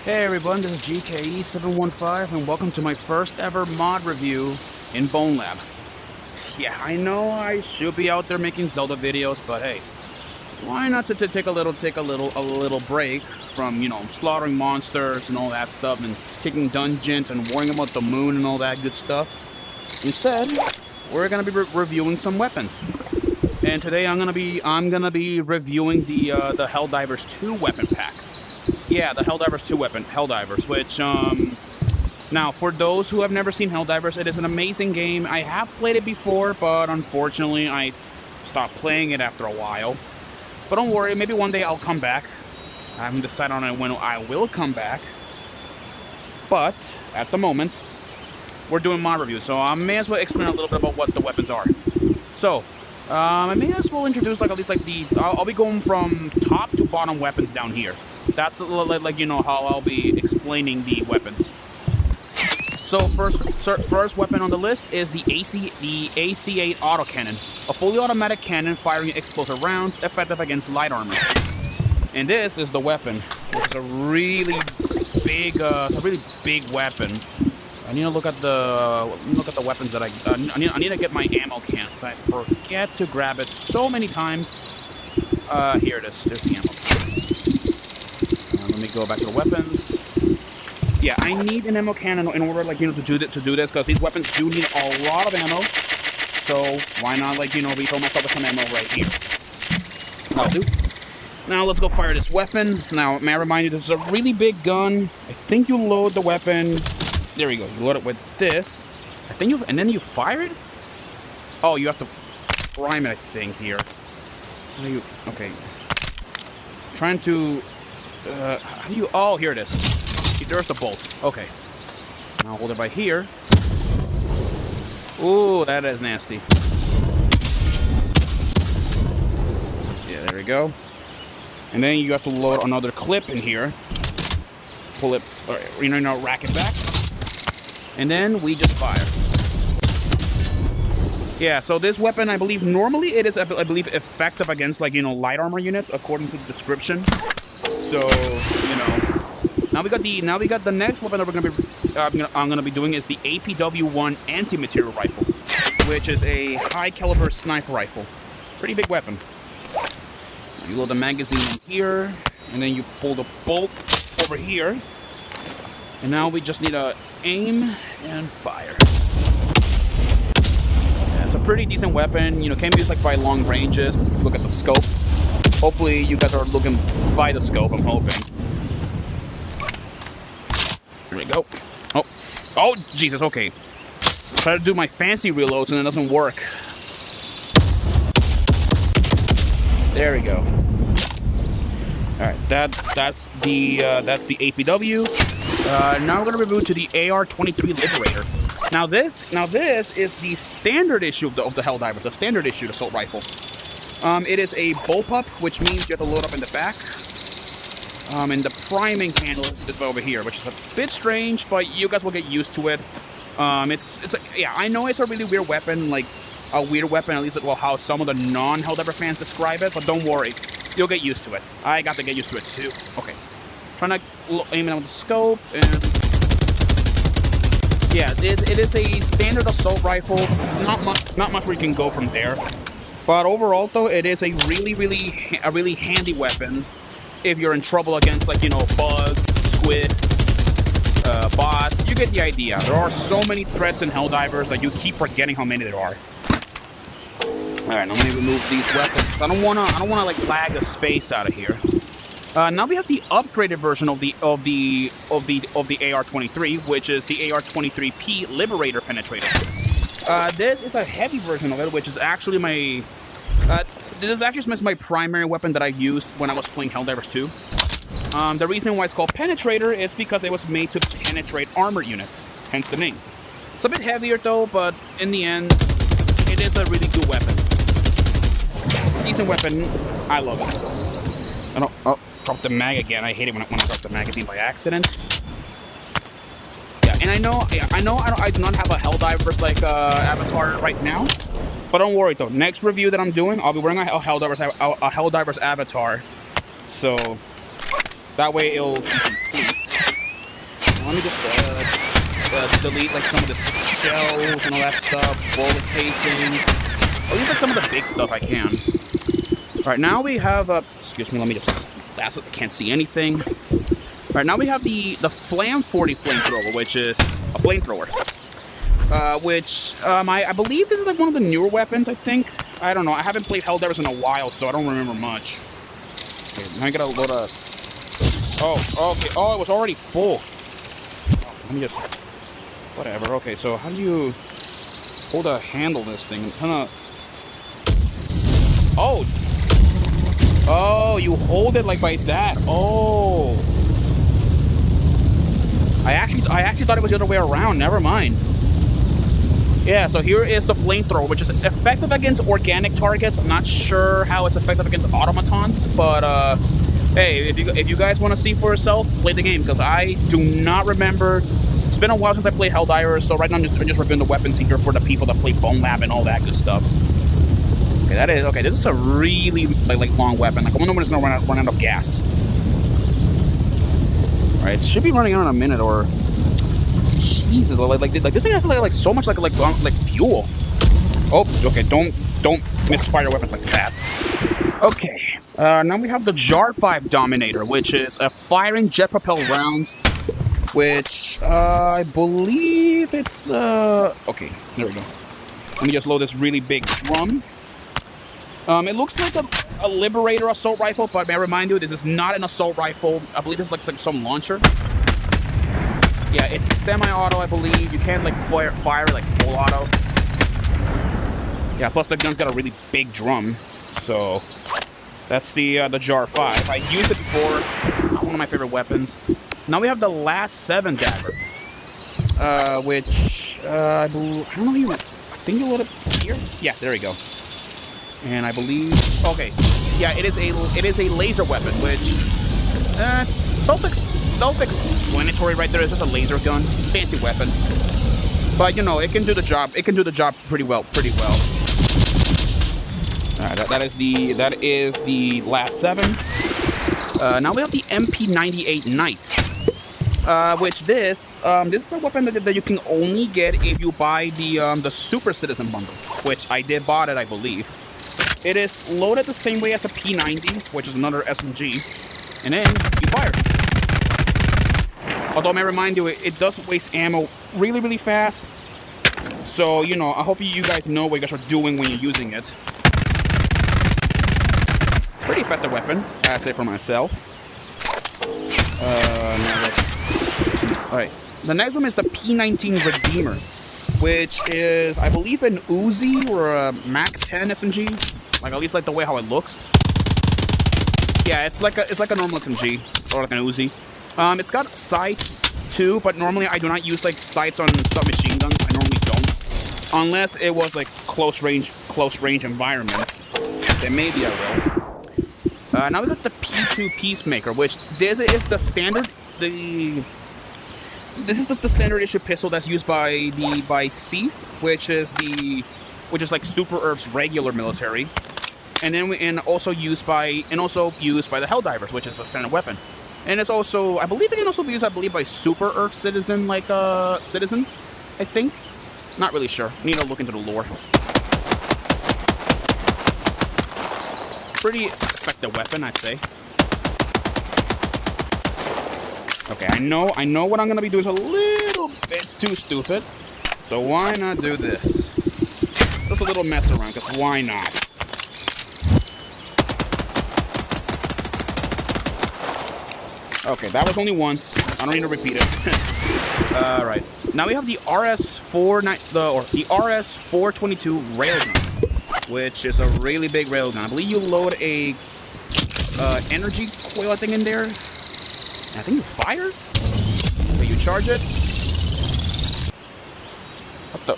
Hey everyone, this is GKE715 and welcome to my first ever mod review in Bonelab. Yeah, I know I should be out there making Zelda videos, but hey, why not to take a little break from, slaughtering monsters and all that stuff and taking dungeons and worrying about the moon and all that good stuff. Instead, we're gonna be reviewing some weapons. And today I'm gonna be reviewing the Helldivers 2 weapon pack. Yeah, the Helldivers 2 weapon, Helldivers, which, now, for those who have never seen Helldivers, it is an amazing game. I have played it before, but unfortunately, I stopped playing it after a while. But don't worry, maybe one day I'll come back. I haven't decided on when I will come back. But, at the moment, we're doing mod reviews, so I may as well explain a little bit about what the weapons are. So, I may as well introduce, I'll be going from top to bottom weapons down here. That's how I'll be explaining the weapons. So first weapon on the list is the AC-8 autocannon, a fully automatic cannon firing explosive rounds, effective against light armor. And this is the weapon, which is a really big weapon. I need to look at the weapons that I need to get my ammo can, because I forget to grab it so many times. Here it is. There's the ammo can. Let me go back to the weapons. Yeah, I need an ammo cannon in order, to do this, because these weapons do need a lot of ammo. So why not, refill myself with some ammo right here? That'll do. Now let's go fire this weapon. Now, may I remind you, this is a really big gun. I think you load the weapon. There we go. You load it with this. And then you fire it. Oh, you have to prime it, I think, here. Okay. Trying to. How do you? Oh, here it is. There's the bolt. Okay. Now hold it by here. Ooh, that is nasty. Yeah, there we go. And then you have to load another clip in here. Pull it, or, rack it back. And then we just fire. Yeah, so this weapon, I believe, normally it is, effective against, light armor units, according to the description. So, now we got the next weapon that I'm gonna be doing is the APW-1 anti-material rifle, which is a high caliber sniper rifle. Pretty big weapon. You load the magazine in here, and then you pull the bolt over here, and now we just need to aim and fire. Yeah, it's a pretty decent weapon. Can be used by long ranges. Look at the scope. Hopefully, you guys are looking by the scope. I'm hoping. Here we go. Oh, Jesus. Okay. Try to do my fancy reloads and it doesn't work. There we go. All right, that's the APW. Now we're gonna move to the AR-23 Liberator. Now this is the standard issue of the Helldivers, the standard issue assault rifle. It is a bullpup, which means you have to load up in the back. And the priming handle is over here, which is a bit strange, but you guys will get used to it. I know it's a really weird weapon, a weird weapon, at least how some of the non-Helldiver fans describe it, but don't worry, you'll get used to it. I got to get used to it too. Okay, trying to aim it with the scope, and yeah, it is a standard assault rifle. Not much where you can go from there. But overall, though, it is a really handy weapon if you're in trouble against, bugs, squid, bots. You get the idea. There are so many threats in Helldivers that you keep forgetting how many there are. All right, now let me remove these weapons. I don't wanna lag the space out of here. Now we have the upgraded version of the AR-23, which is the AR-23P Liberator Penetrator. This is a heavy version of it, which is actually my primary weapon that I used when I was playing Helldivers 2. The reason why it's called Penetrator is because it was made to penetrate armor units, hence the name. It's a bit heavier though, but in the end, it is a really good weapon. Decent weapon. I love it. Oh, drop the mag again. I hate it when I drop the magazine by accident. Yeah, and I know I do not have a Helldivers avatar right now, but don't worry though. Next review that I'm doing, I'll be wearing a Helldivers avatar, so that way it'll be complete. Let me just delete like some of the shells and all that stuff, bullet casings. At least like some of the big stuff I can. All right, now we have excuse me, let me just last it. I can't see anything. All right, now we have the Flam 40 flamethrower, which is a flamethrower. Which I believe this is like one of the newer weapons. I think. I don't know. I haven't played Helldivers in a while, so I don't remember much. Okay, now I gotta load a. Oh, okay. Oh, it was already full. Let me just. Whatever. Okay, so how do you hold a handle this thing? Kind of. Oh. Oh, you hold it like by that. Oh. I actually thought it was the other way around. Never mind. Yeah, so here is the flamethrower, which is effective against organic targets. I'm not sure how it's effective against automatons, but hey, if you guys want to see for yourself, play the game, because I do not remember. It's been a while since I played Helldivers, so right now I'm just reviewing the weapons here for the people that play Bonelab and all that good stuff. Okay, this is a really like long weapon. Like I wonder when it's gonna run out of gas. All right, it should be running out in a minute or. Jesus, like this thing has like so much like fuel. Oh, okay, don't misfire weapons like that. Okay, now we have the Jar 5 Dominator, which is a firing jet propelled rounds, which I believe it's okay. There we go. Let me just load this really big drum. It looks like a Liberator assault rifle, but may I remind you, this is not an assault rifle. I believe it's like some launcher. Yeah, it's semi-auto, I believe. You can't like fire like full auto. Yeah, plus the gun's got a really big drum, so that's the Jar 5. I used it before. One of my favorite weapons. Now we have the Last 7 dagger, which I don't know. I think you load it here. Yeah, there we go. And I believe okay. Yeah, it is a laser weapon, which self-explanatory right there. It's just a laser gun, fancy weapon, but you know it can do the job. It can do the job pretty well. That is the Last 7. Now we have the MP98 Knight, which this is a weapon that you can only get if you buy the Super Citizen bundle, which I did bought it, I believe. It is loaded the same way as a P90, which is another SMG, and then you fire. Although I may remind you, it does waste ammo really, really fast. So, you know, I hope you guys know what you guys are doing when you're using it. Pretty effective weapon, I say for myself. Alright, the next one is the P19 Redeemer, which is, I believe, an Uzi or a Mac 10 SMG. Like, at least like the way how it looks. Yeah, it's like a normal SMG, or like an Uzi. It's got sights too, but normally I do not use like sights on submachine guns. I normally don't, unless it was like close range environments. Then maybe I will. Now we got the P2 Peacemaker, which this is the standard. This is the standard issue pistol that's used by Seath, which is like Super Earth's regular military, and also used by the Helldivers, which is a standard weapon. And it's also, I believe it can also be used, by Super Earth citizens, I think. Not really sure. Need to look into the lore. Pretty effective weapon, I say. Okay, I know what I'm gonna be doing is a little bit too stupid. So why not do this? Just a little mess around, because why not? Okay, that was only once. I don't need to repeat it. Alright. Now we have the RS-422 railgun, which is a really big railgun. I believe you load a energy coil, I think, in there. And I think you fire? Okay, you charge it. What the?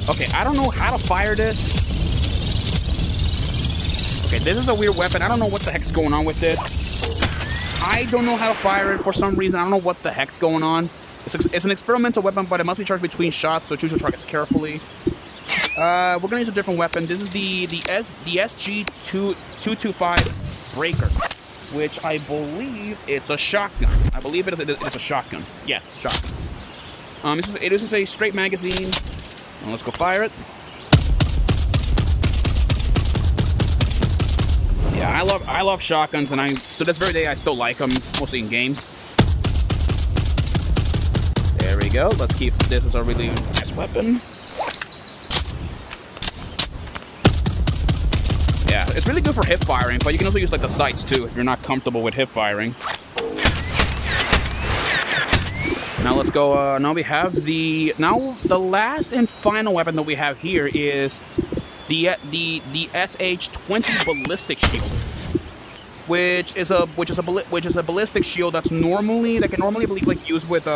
Okay, I don't know how to fire this. Okay, this is a weird weapon. I don't know what the heck's going on with it. I don't know how to fire it for some reason. I don't know what the heck's going on. It's an experimental weapon, but it must be charged between shots, so choose your targets carefully. We're gonna use a different weapon. This is the SG-225 Breaker, which I believe it's a shotgun. I believe it's a shotgun. Yes, shotgun. It is a straight magazine. Well, let's go fire it. Yeah, I love shotguns, and to this very day I still like them, mostly in games. There we go. Let's keep this as a really nice weapon. Yeah, it's really good for hip firing, but you can also use like the sights too if you're not comfortable with hip firing. Now let's go. Now we have the last and final weapon that we have here is the SH-20 ballistic shield, which is a ballistic shield that can normally be used with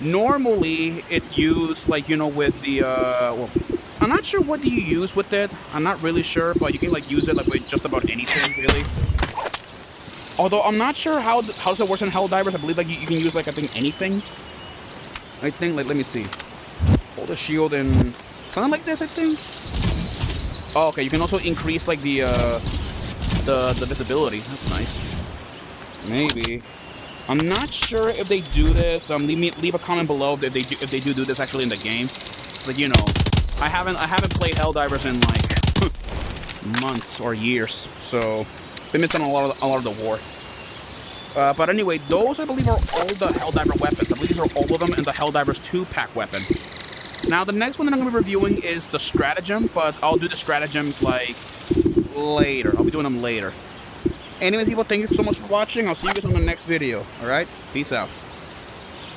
normally it's used like, you know, with the well, I'm not sure what do you use with it. I'm not really sure, but you can like use it like with just about anything really. Although I'm not sure how does it work in Helldivers. I believe like you can use like I think anything. I think like let me see. Hold the shield and something like this I think. Oh, okay, you can also increase like the visibility. That's nice. Maybe. I'm not sure if they do this. Leave a comment below if they do this actually in the game. It's like, you know, I haven't played Helldivers in like months or years, so been missing a lot of the war. But anyway, those I believe are all the Helldiver weapons. I believe these are all of them in the Helldivers 2-pack weapon. Now the next one that I'm going to be reviewing is the stratagem, but I'll do the stratagems like later. I'll be doing them later. Anyway, people, thank you so much for watching. I'll see you guys on the next video. Alright? Peace out.